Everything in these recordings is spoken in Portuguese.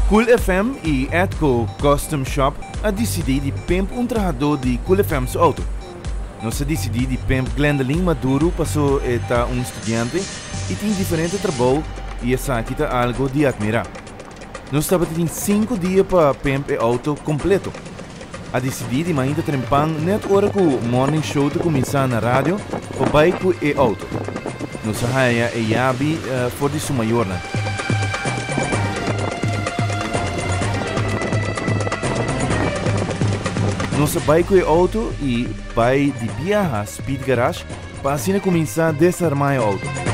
Cool FM e Edco Custom Shop a decidido de Pimp trabajador de Cool FM su auto. Nós decidimos de Pimp Glendelin Maduro passou a estudante e tem diferente trabalho e essa aqui tá algo de admirar. Nós estava tendo 5 dias para Pimp e auto completo. A decidir de ainda trempang net hora que o morning show te começar na rádio para bike e auto. Nós haya e yabi for de sua maior. Nossa bike e auto e vai de viajar a Speed Garage para assim começar a desarmar o auto.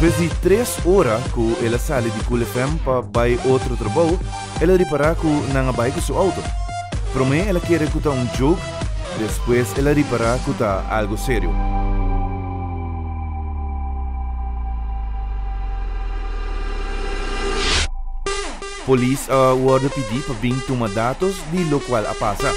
Depois de 3 horas que ela sai de Cool FM para ir outro trabalho, ela repara que não vai com seu auto. Para mim, ela quer escutar joke, depois ela repara que está algo sério. Polícia agora pediu para vir tomar dados de local a passar.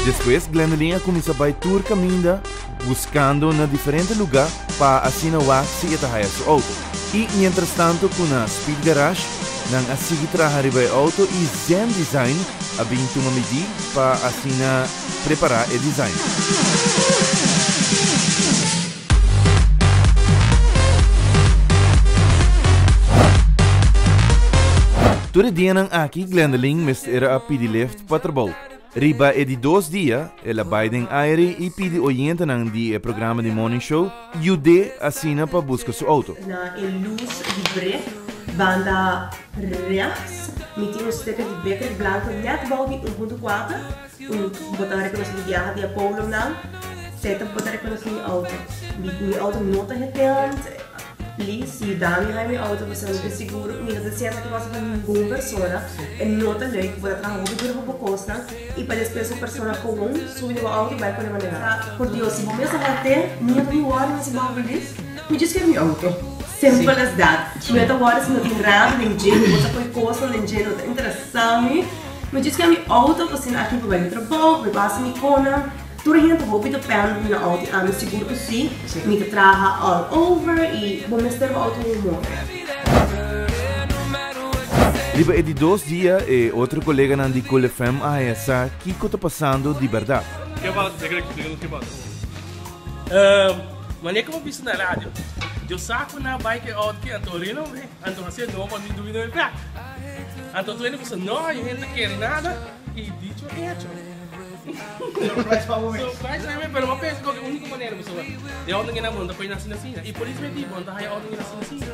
Depois, Glendelinha começa a ir tour caminho buscando na diferente lugar para assinar o axi e trazer seu auto. E, mientras tanto, com a Speed Garage, nang asigi trabalhar o auto e Zen Design a vir tomar medida para assinar preparar o design. Todo dia aqui, Glendeling era a pedir lift para trabalho. Riba é de 2 dias, ela vai em aire e pede orienta de programa de morning show e o de assina para buscar seu auto. Na luz de break, banda rechts, met een sticker de beker blanco net boven 1.4, botar reconhecimento de viagem de Apollo não, seta botar reconhecimento de auto. Minha auto nota retente. Please, je dame hai mijn auto, você não seguro, minha licença que você vai uma pessoa, e nota lei que vai trabalhar por costa e para depois a pessoa comum subir o auto vai para maneira. Por Deus, se você até minha do hora nesse bagulho disso, me diz que é meu auto. Simple as that. Minha do hora se não tem nada, nem dinheiro, você foi costa, nem dinheiro, interessante. Me diz que é meu auto, você aqui vai no trabalho, vai passar minha cona. Toen ging het op de pen met auto aan de seguro que sim, met traga all over e bom mestre auto humor. Liba é de 2 dias e outro colega na de Cool FM a essa que está passando de verdade. Que fala, que fala. Maneira como eu vi na rádio, eu saco na bike auto que Antorino, Antorino não pode me duvidar de cá. Antorino você não, eu não quero nada e dito é hecho. Surprise pa mo. Surprise namin, pero mapensa ko kung hindi ko manera mo sa di ako nang ginamon, tapos yung nasinasina. I-police may tibon, tayo ako nang nasinasina.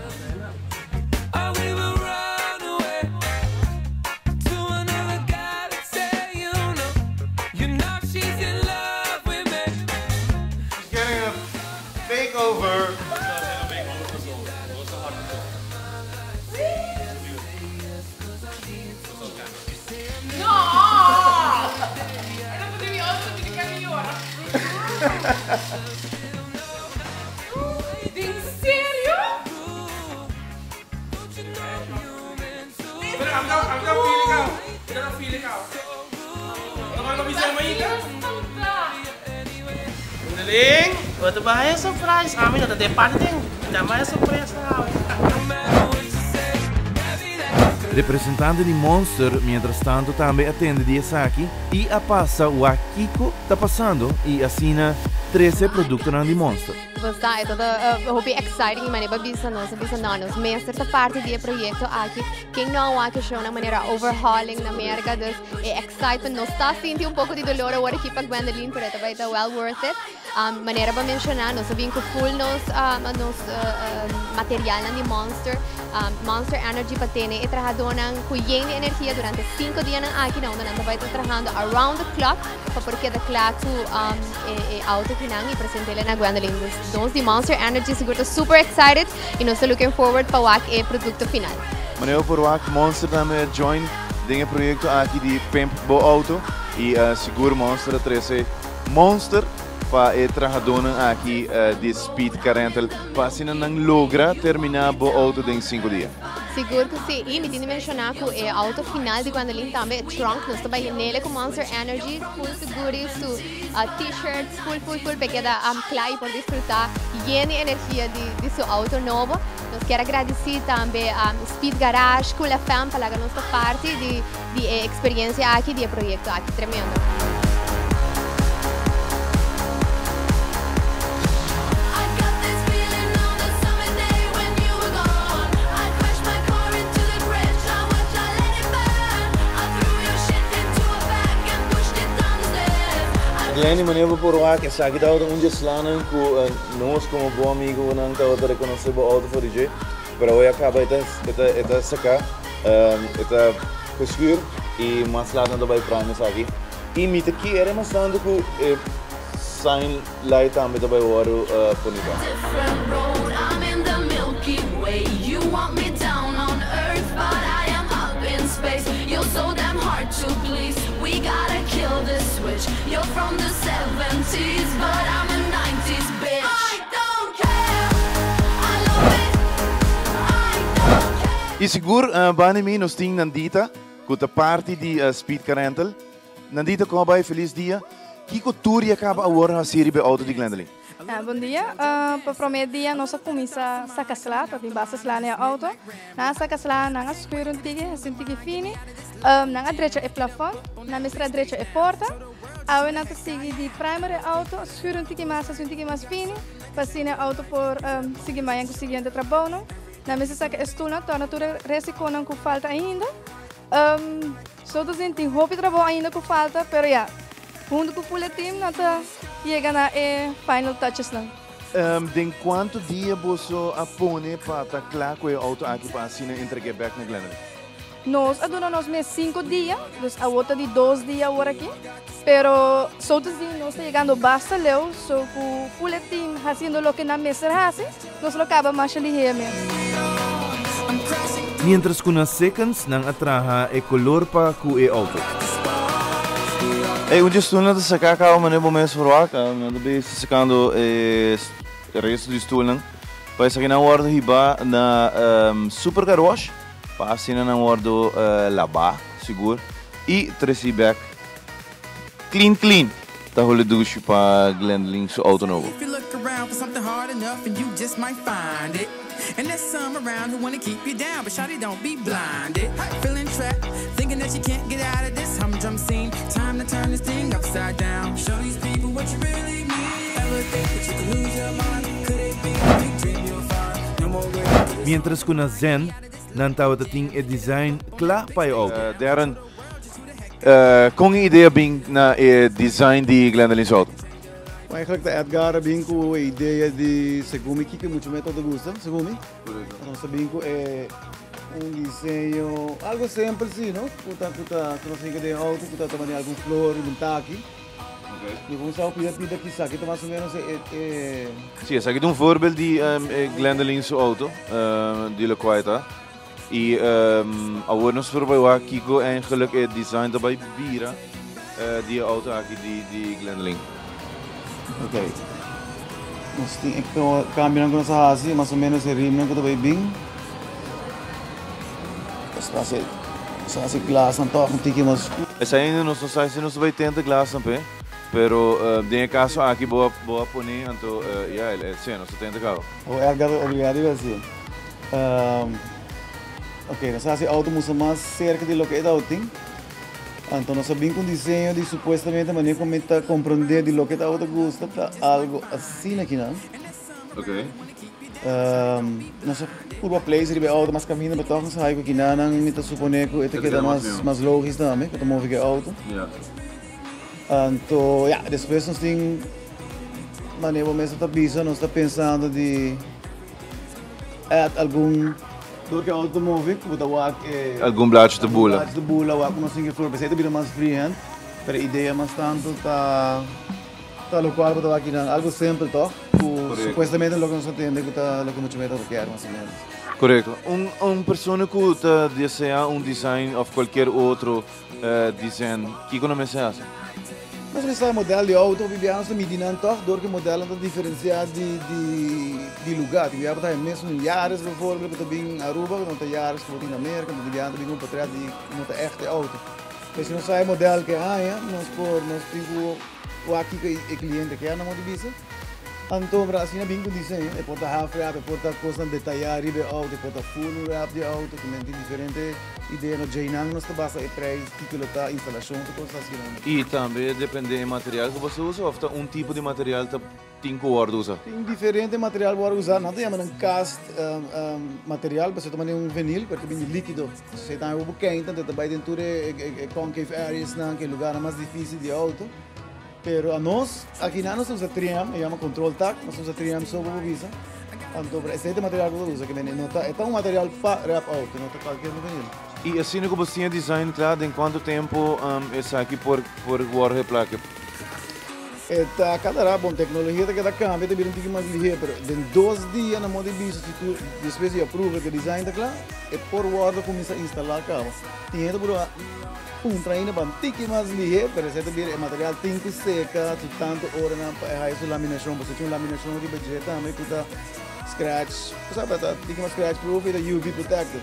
She's getting a makeover. Sério? Pero I'm not feeling out. I'm not feeling out. Ano bisa mo ito? Galing! Ito ba ay surprise? Amin na depending. Dama ay surprise na. Representante de Monster, mientras tanto, também atende de Esaki e a passa o Akiko está passando e assina 13 produtos de Monster. Basta, é toda hobby exciting, mas é bisa não, nos meses da parte do projeto aqui, quem não há que show na maneira overhauling na América, dus é excitement, não está sentindo pouco de dolor agora aqui para Gwendolyn, pero vai estar well worth it. Maneira para mencionar, nós sabemos que full nos material de Monster Energy para ter e trabalhando com energia durante 5 dias aqui, não vai estar trabalhando around the clock, porque da clock auto que não e presente na Gwendolyn. Nós de Monster Energy seguro super excited e nós estamos looking forward para o produto final. Maneira por o Monster também join o projeto aqui de Pimp Bo Auto e seguro Monster 13 Monster para trabalhando aqui de Speed Rental para assim não logra terminar o auto em 5 dias. Seguro que sim, e me tinha mencionado que o auto final de Gwendolyn também trunk, nós também nele com Monster Energy, full seguros, t-shirts, full, porque dá claro por desfrutar e energia de seu auto novo. Nós quero agradecer também a Speed Garage, Cool FM, para a nossa parte de experiência aqui, de projeto aqui, tremendo. Glenn, maneira por lá que sabe que está onde está com nós como bom amigo não está reconhecido o auto for DJ, mas hoje acaba esta sacar esta pesquisa e mais lá não vai para nós aqui. E me aqui era mais tanto que sign light também vai o ouro punido. To please, we gotta kill this switch. You're from the 70s, but I'm a 90s bitch. I don't care, I love it, I don't care. E seguro, bani mi nos ting Nandita, com a parte de Speed Rental. Nandita, como vai? Feliz dia. Que cultura acaba agora a série de auto de Gwendolyn? Bom dia. Para o primeiro dia, nós começamos a sacar para basta lá no auto. Nós sacar lá, nós escolhemos assim fini. Nós direita é plafond, na mestra direita é porta. Aí nós seguimos de primary auto, escolhemos mais fini, passando o auto por seguir mais que seguinte trabalho. Na mestra saca estou na torna tudo reciclando com falta ainda. Só dos tem roupa trabalho ainda com falta, pero já. Junto com o full team, nós chega na final touches lá. De quanto dia você apone para estar claro com o auto aqui para assim entregar back na Gwendolyn? Nós adoramos nos 5 dias, a outra de 2 dias agora aqui. Pero só dos dias nós chegando basta leu, so com o full team fazendo o que na mesa faz, nós lo acaba mais ali mesmo. Mientras que nas seconds nang atraha e color pa ku e auto. Eu just toen sa kakao man nebo mes verwak, na be secando resto de stoelen. Pai sa kina wardo hiba na super car wash, pa asina na wardo laba, seguro. E treci back clean. Ta hole douche pa Gwendolyn so auto novo. If you look around for something hard enough and you just might find it. And there's some around who wanna keep you down, but shawty don't be blinded. Feeling trapped, thinking that you can't get out of this humdrum scene. Time to turn this thing upside down. Show these people what you really need. Ever think that you could lose your mind? Could it be a big dream you'll find? No more way. Mientras que na Zen, nantawa tating e design kla pa yung auto. Darren, kung ideia bing na design di Gwendolyn auto? Eigenlijk de Edgar Binko a ideia de Segumi que muito método gusta, Segumi. Nossa Binko é desenho algo simples, sim, não? Kuta nós temos de auto, kuta também algum flor, aqui. E vamos ao pida que sabe que mais ou menos é. Sim, essa aqui é voorbeeld de Gwendolyn auto, de la Quaita. E agora nós vamos ver aqui que eigenlijk é design daarbij bira die auto aqui de Gwendolyn. Ok. Nós temos que cambiar com essa assim, mais ou menos rim não que vai bem. Essa glass não toca um tique mais. Essa ainda não sei se nós vai tentar glass também, pero de caso aqui boa poner então é sim, nós tenta cá. O Edgar obrigado assim. Ok, nós assim auto musa mais cerca de lo que é auto. Então nós sabemos que o desenho de supostamente maneira como está compreender de lo que está auto gosta para algo assim aqui não. Ok. Nossa curva place ribe auto, mas caminho betok nós saio aqui na nang mita supone que ete queda mais lógico também, que tomou que auto. Yeah. Então, ja, depois nós tem maneira mesmo tá bisa, nós tá pensando de algum door que automóvel, que botar wak Algum blaadje de bula. de bula, wak nós tem que flor, pensei que mais freehand, pero ideia mais tanto tá local botar aqui na algo sempre toch? Supostamente lo que nós entende que tá lo que muito medo requer mais ou menos. Correto. Persona que desea un design of qualquer outro design, que não se hace? Mas we zijn model de auto, we hebben ons medinan toch, door que model dat diferenciar de lugar. We hebben daar mesmo jaren bijvoorbeeld, dat ben Aruba, dat er jaren in Amerika, dat die andere dingen portret die een echte auto. Dus nós sai model que nós tipo o aqui que cliente que é na motivisa. Então, assim, bem com desenho, é porta half wrap, é porta coisa detalhar de auto, é porta full wrap de auto, que tem diferente ideia no Jainang, nós basta é preço, que tá instalação, coisas assim. E também depende do material que você usa, ou tipo de material que tem que usar? Tem diferente material para usar, não tem um cast material, você toma um vinil, porque é líquido. Você tem um quente, então também dentro é concave areas, que é lugar mais difícil de auto. Pero a nós, aqui nós usamos triam, chama control tac, nós usamos triam sobre o visa. Então, esse é o material que eu uso, que é um material para wrap auto, não é qualquer vinil. E assim que você tem design claro, em quanto tempo é aqui por guardar a placa? Cada rap, bom, tecnologia que cambia, tem que mais ligeiro, pero em 2 dias na moda bicho, se tu depois de aprova que o design está claro, é por guarda começa a instalar cabo. Tem gente por traína para tique mais ligeiro, pero esse é material tem que seca, tu tanto hora na a laminação, você tinha laminação de budget também, que tá scratch, sabe, tá tique mais scratch proof e da UV protected.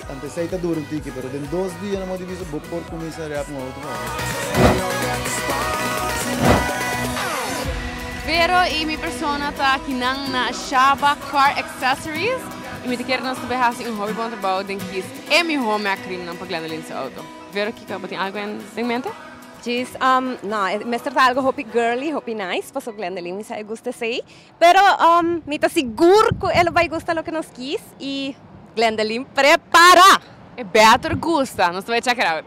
Antes sei tá duro tique, pero em 2 dias na moda bicho, por começar a rap no auto. Vero e minha persona tá aqui na Shaba Car Accessories e me quer nós também fazer hobby bom trabalho den que é meu home acrim não para Glenda auto. Vero que acaba tem algo em mente? Diz, não, me trata algo hopi girly, hopi nice, passo Glenda Lin, me sai gusta sei, pero me tá seguro que ele vai gostar do que nós quis e Glenda Lin prepara. É better gusta, nós vai check it out.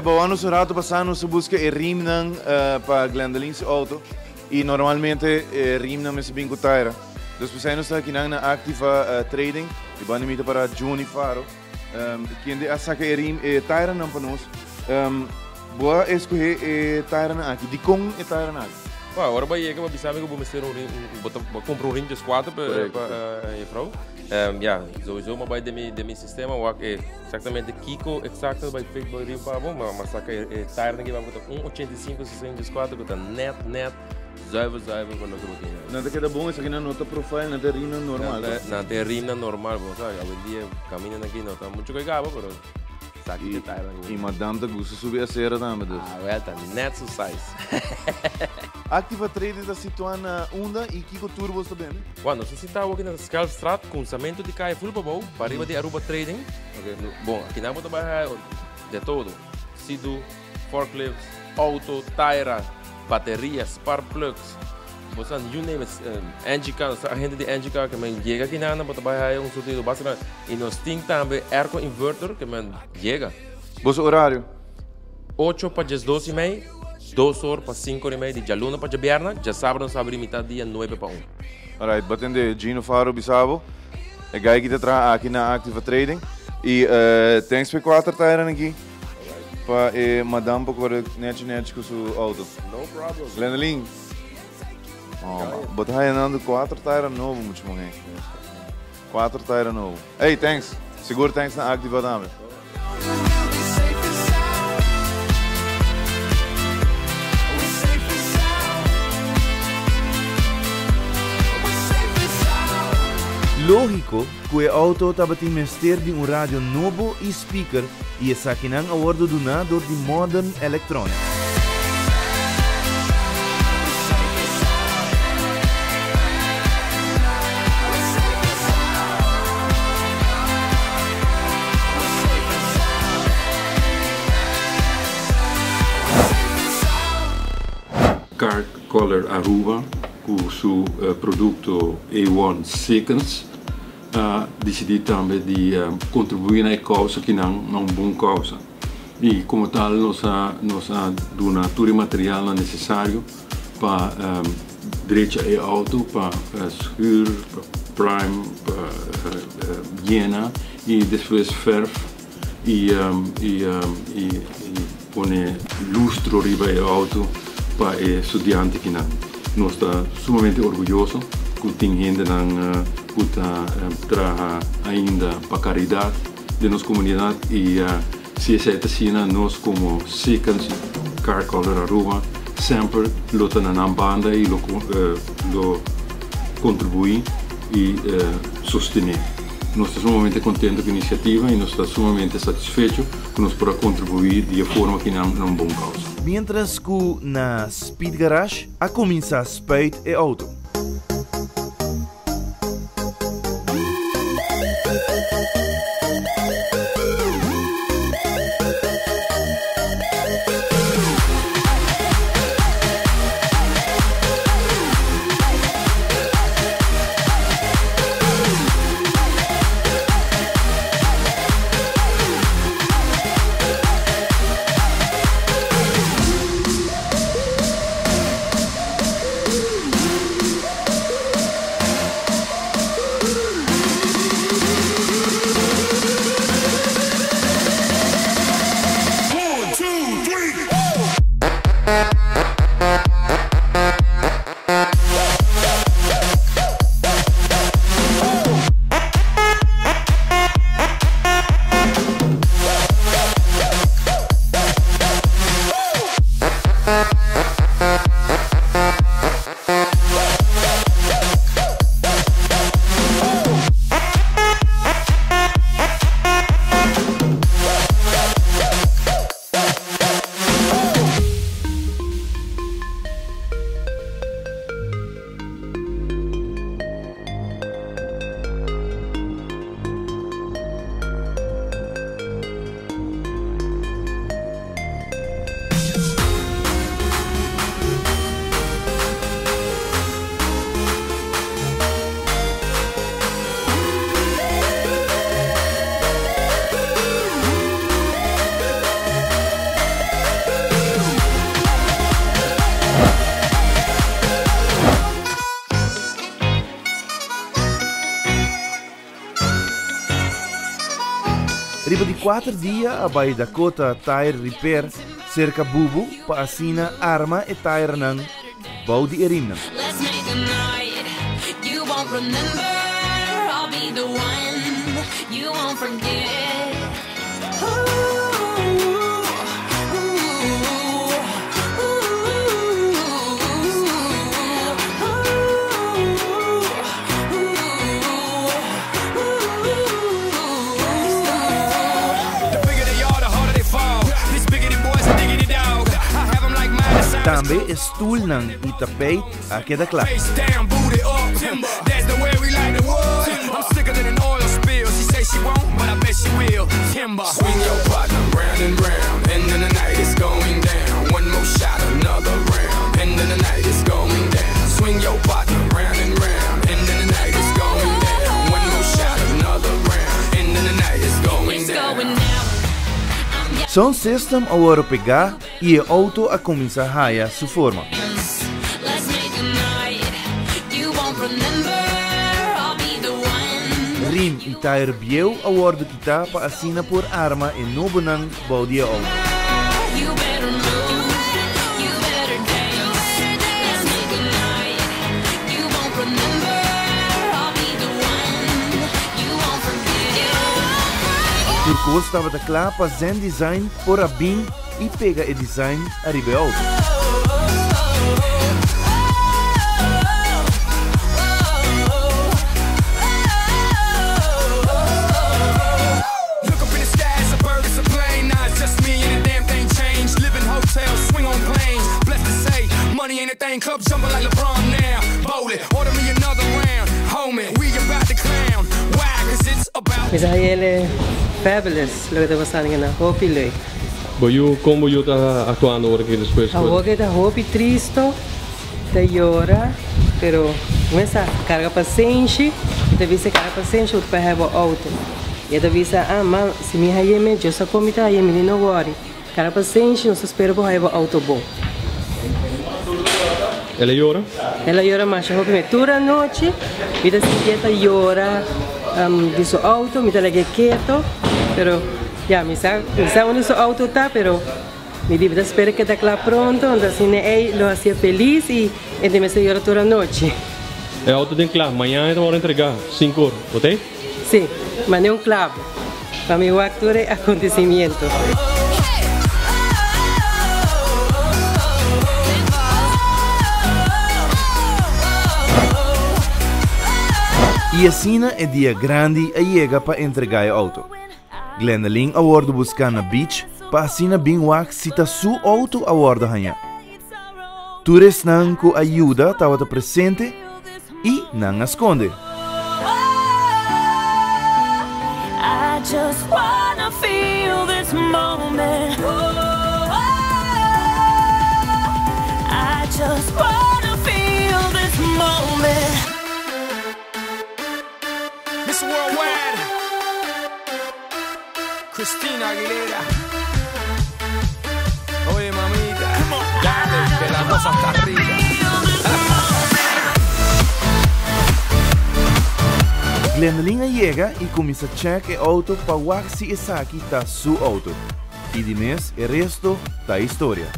Bom, ano rato passando se busca e rimnan para Glendalin's auto e normalmente rimnan me se bem com taira. Dus we zijn dus aqui na activa trading e vamos meter para Juni Faro. Que ainda saca e rim e taira não para nós. Boa escolher e taira na aqui. De com e taira na aqui. Pá, agora vai chegar para pensar que eu vou meter comprar um rim de 4 para a frau. Ja, sowieso maar bij de sistema waar exatamente Kiko exacto bij fake bij rim para bom, mas saca tire aqui vai botar 1,85 64 que tá net zuiver para nós botar. Não te queda bom isso aqui na nota profile na de rim normal. Na de rim normal, bom, sabe? Hoje em dia caminhando aqui não tá muito cagado, pero saca de tire. E madame da gusto subir a serra também, Deus. Well, tá net so size. Activa Trade está situada na Honda e Kiko Turbos também, né? Quando você está aqui na Scalstraat, com lançamento de carro full para para arriba de Aruba Trading. Okay. Bom, aqui na trabalhar de todo. Sido, forklifts, auto, tire, baterias, spark plugs. Você you name it, engine car, a gente de engine car que man chega aqui na para trabalhar sorteio basta e nós tem também airco inverter que man chega. Você horário? 8 para as 12h30. 2 horas para 5 horas e meia, de jaluna para jaberna, já sábado nós abrimos metade dia 9 para 1. Alright, batende Gino Faro Bisabo, é gai que está aqui na Activa Trading e thanks por 4 tire aqui. para madame para net com sua auto. No problem. Glendeling. Botar aí andando 4 tires novo, muito bom, hein? 4 tires novo. Hey, thanks. Seguro thanks na activa também. Lógico que o auto estava a investir em rádio novo e speaker e essa aqui não é o donador de modern electronics. Car Color Aruba, com seu produto A1 Seconds, decidi também de contribuir na causa que não é uma boa causa. E como tal, nós damos todo o material necessário para direito e auto, para seguro, para prime, para hiena e depois ferro e pôr lustro riba e auto para o estudante que nós estamos sumamente orgulhosos que tem gente que trabalha ainda para a caridade de nossa comunidade e se essa é assim, nós como Seconds Car Color Aruba sempre lutamos na banda e lo contribuir e sostener. Nós estamos sumamente contentes com a iniciativa e nós estamos sumamente satisfeitos que nós podemos contribuir de forma que não é uma boa causa. Mientras que na Speed Garage a começar Speed e auto. Riba de 4 dias, a Bahia Dakota Tire Repair cerca bubu para assina arma e tire nan bau de erimna. Let's make a night you won't remember. I'll be the one you won't forget. Também stoel nan e tapete a queda clara. Swing your partner round and round, and then the night is going down. One more shot, another round, and then the night is going down. Swing your partner round and round, and then the night is going down. One more shot, another round, and then the night is going down. Sound system agora pegar e o auto a começar a raiar sua forma. Rim e tire bieu agora que tá para assina por arma e novo nan body auto. depois estava claro para zen design por a bin e pega o design arriba ao auto. Money ain't a thing, club jumping like LeBron now. Bowl it, order me another round. Homie, we about to clown. Why? Cause it's about. Misa ele fabulous, lo que está passando na hopi leuk. Como eu tá atuando agora aqui depois? A hopi tá hopi triste, tá llora, pero começa carga paciente, tá visa carga paciente o para have auto. E tá visa mas se me hayeme, eu só comita hayeme não worry. Carga paciente, não se espera para have auto bom. Ela llora? Ela llora mais, eu me toda a noite, me dá sinta llora, de seu auto, me dá lege quieto, pero ya me sabe onde seu auto tá, pero me diz espera que tá lá pronto, onde assim ele lo hacía feliz e ele me se llora toda a noite. O auto tem claro, amanhã eu vou entregar 5 horas, ok? Sim, mas não claro, para mim o actor é acontecimento. E a cena é dia grande a chega para entregar o auto. Glendalin aborda buscar na beach para a cena bem wak cita su auto aborda hanha. Tourists não com ajuda estava presente e não esconde. I just wanna feel this moment. I just wanna feel this moment. Miss Worldwide, Cristina Aguilera. Oye, mamita, dale, que la cosa está arriba. Glendalin chega e começa a check o auto para ver se esse aqui está su auto. E de mês, o resto da história.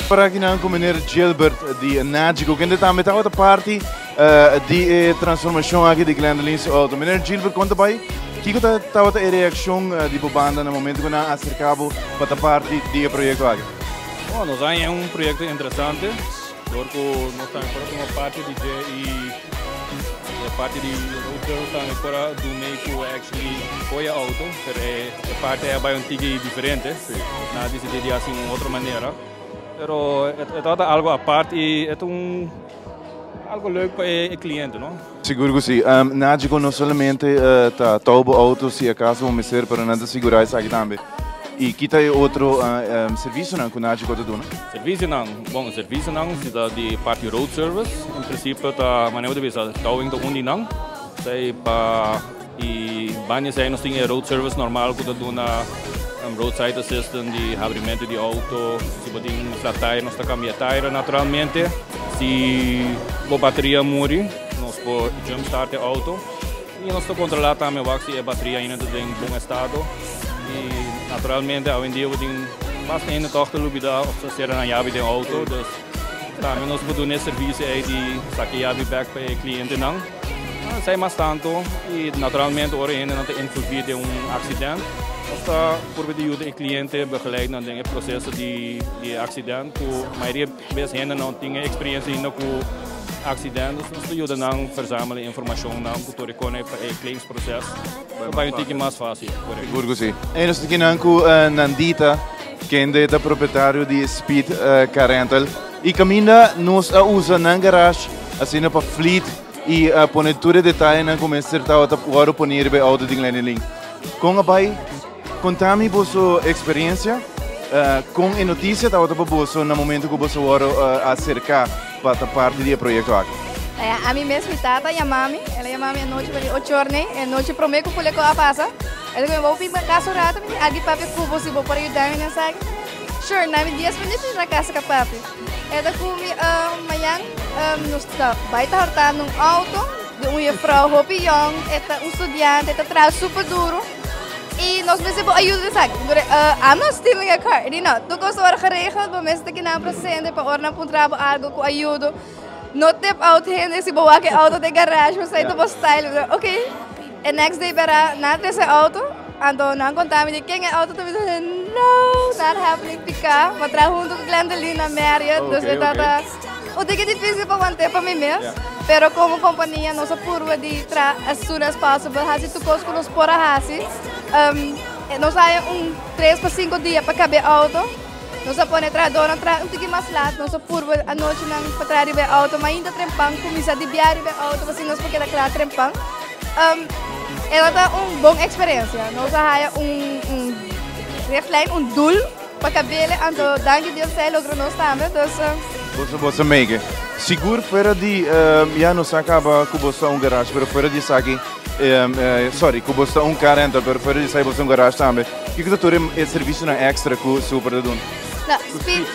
Para aqui não com o menino Gilbert de Nágico, que ainda está a meter outra parte de transformação aqui de Glendalin auto. Menino Gilbert, conta para aí, que estava a reação de banda no momento que nós acercamos para a parte do projeto aqui? Bom, nós é projeto interessante, porque nós estamos com uma parte de e a parte de outro estamos fora do meio que actually foi a auto, a parte é bem antiga e diferente, nós decidimos assim de outra maneira. Pero é algo à parte e é algo leuk para o cliente, não? Seguro que sim. Nágico não somente está todo auto, se acaso vamos ser para nada segurar isso aqui também. E que tem outro serviço não que o Nágico está dando? Serviço não, bom, serviço não, se dá de parte road service, em princípio está maneira de visa, towing do onde não, sei para E banha sai nós tem road service normal que do na roadside assistant de abrimento de auto, se botar um flat tire, nós tá cambiando tire naturalmente. Se a bateria morre, nós podemos jump start o auto. E nós estamos controlando também se a bateria ainda está em bom estado. E naturalmente, hoje em dia, bastante toque lubida se ser na chave do auto. Então, também nós podemos serviço de sacar a chave back para o cliente não. Sai mais tanto e naturalmente hoje ainda não tem envolvido acidente. Nós está por ajuda o cliente begeleiden no processo de acidente. A maioria das vezes não tem experiência ainda com acidente, nós ajuda a verzamelen informação para o claimsprocesso. Vai ficar mais fácil. Seguro que sim. E nós temos aqui com Nandita, que é proprietário de Speed Car Rental. E caminha nós usa na garagem assim para fleet e pôr tudo detalhe na começar a poder pôr o auto de Glenelink. Com a bai, conta-me a sua experiência com a notícia da auto para você no momento que você vai acercar para parte do projeto aqui. A mim mesmo, tata e a mami, ela e a mami a noite para 8 horas, a noite prometo que eu vou passar. Ela vai vir para casa rata, alguém papi que você vai para ajudar me nessa. Sure, na minha 10 minutos na casa com papi. Ela comi amanhã nos vai estar hartando auto de uma vrouw hopi young, estudante, trabalha super duro. E nós precisamos ajuda, sabe? I'm not stealing a car. Não, tu gosta de geregeld, mas mesmo que não presente para ordenar para trabalho algo com ajuda. Não tem auto ainda, se boa que auto de garagem, mas aí tu vai style. Ok. E next day para nada esse auto, então não contamos de quem é auto, tu vai dizer no, not happening picar, mas trabalho junto com Glendelina na Maria, o que é difícil para manter para mim mesmo. Pero como companhia, nós apuramos de as soon as possible, assim tu coisa que nós por a nós temos 3 para 5 dias para caber auto. Nós põe trabalhador, um pouquinho mais lado, nós apuramos a noite para trabalhar auto, mas ainda trempang, começa a diviar auto, assim nós porque claro trempang. Ela dá boa experiência. Nós temos reflete doel para caber, então danke Deus sei logo nós também, então Você mega. Seguro fora de já não acaba com você garagem, mas fora de aqui, sorry, com você car rental, mas fora de sair você garagem também. Que tu tem serviço na extra com super de doen? Não, speed.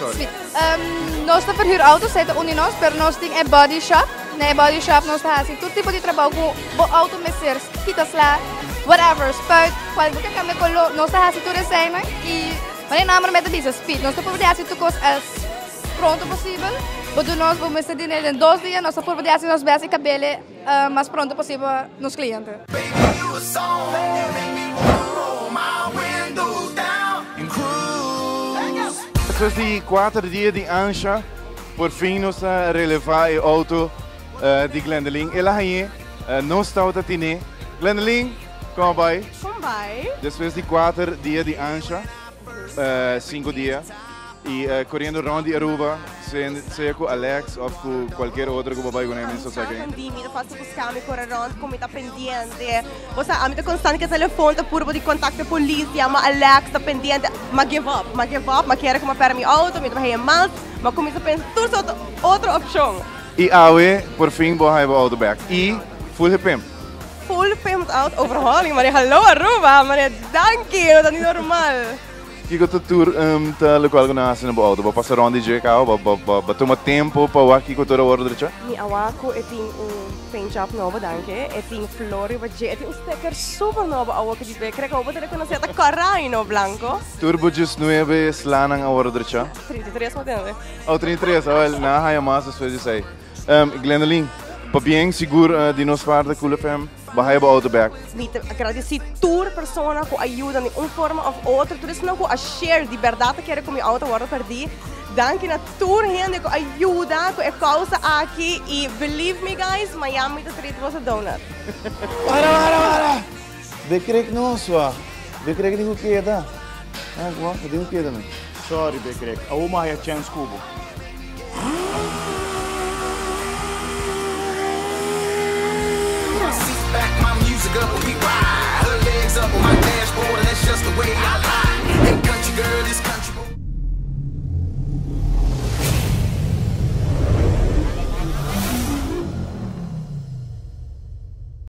Nós estamos para autos, é uninos, mas nós temos body shop. Na body shop nós temos todo tipo de trabalho com auto mexer, quitas lá, whatever, spuit, qualquer câmbio com nós temos tudo assim, e mas não é nada disso, speed. Nós estamos para fazer tudo as pronto possível. Quando nós vamos fazer em 2 dias, nós estamos para fazer nós vamos cabelo mais pronto possível nos clientes. Depois de 4 dias de ancha, por fim nós relevar o auto de Glendelink. Ela aí não está a ter. Glendelink, como vai? Como vai? Depois de 4 dias de ancha, 5 dias, e correndo rond de Aruba, seja com Alex ou com qualquer outro que vai com ele, não sei o que. Eu faço buscar me correr rond, como está pendente. Você a mim está constante que o telefone está por de contato a polícia, mas Alex está pendente, mas give up, mas quer como para mim auto, me vai mais, mas começa a pensar tudo outra opção. E aí, por fim, vou levar o auto back. E full Pimp. Full Pimp out overhauling, mas hello Aruba, mas danke, não é normal. Que tu tour tá local que nós no auto, vou passar onde já cá, vou tomar tempo para o aqui que toda hora direito. Mi awako tem paint job novo, danke. Tem flor e budget, tem sticker super novo awako de beker, que eu vou ter que conhecer a carraino blanco. Turbo just 9 slanang a hora direito. 33 modelo. Oh, 33, olha, na haya mais as coisas aí. Glendelink, para bem seguro de nos parte Cool FM. Bahaya auto back. Agradecer tour persona que ajuda em uma forma ou outra, tudo isso não que a share de verdade que com meu auto agora perdi. Danke na tour gente que ajuda, que é causa aqui e believe me guys, Miami the treat was a donut. Para. Bekrek não só. Bekrek digo que é da. Ah, como? Digo que é da. Sorry Bekrek. A uma é chance cubo. Back my music up when we ride. Her legs up on my dashboard, and that's just the way I lie. Hey, country girl, this country.